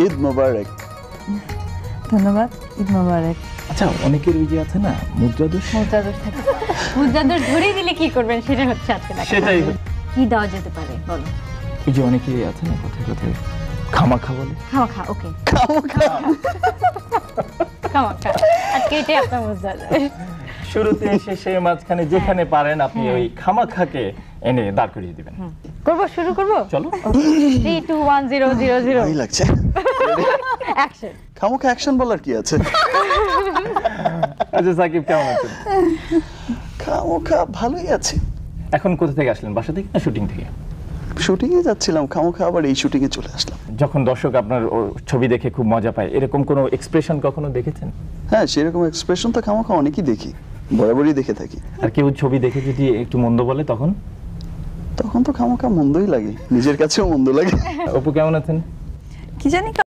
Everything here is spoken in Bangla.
ঈদ মোবারক। ধন্যবাদ, ঈদ মোবারক। আচ্ছা, অনেকের ওই যে আছে না মুদ্রা দোষ, মুদ্রা দোষ থাকে। মুদ্রা দোষ ধরে দিলে কি করবেন সেটা হচ্ছে আজকে দেখা। সেটাই কি দেওয়া যেতে পারে বলো? ওই যে অনেকেই আছে না কথায় কথায় খামাখা বলে। খামাখা, ওকে। খামাখা, আজকে এটাই আপনার মুদ্রা দোষ। শুরুতে শেষে মাঝখানে যেখানে পারেন আপনি ওই খামাখাকে এনে দাঁড় করিয়ে দিবেন। করবো, শুরু করবো? চলো। 3 2 1 0 0 0 ভালোই লাগছে। অ্যাকশন। খামোখা অ্যাকশন বলার কি আছে? আচ্ছা সাকিব, কেমন আছেন? খামোখা ভালোই আছে। এখন কোথা থেকে আসলেন, বাসা থেকে না শুটিং থেকে? শুটিং এ যাচ্ছিলাম, খামোখা আবার এই শুটিং এ চলে আসলাম। যখন দর্শক আপনার ছবি দেখে খুব মজা পায়, এরকম কোনো এক্সপ্রেশন কখনো দেখেছেন? হ্যাঁ, সেরকম এক্সপ্রেশন তো খামোখা অনেকই দেখি, বরাবরই দেখে থাকি। আর কেউ ছবি দেখে যদি একটু মন্দ বলে তখন? তখন তো খামোখা মন্দই লাগে, নিজের কাছেও মন্দ লাগে। অপু কেমন আছেন? কি জানি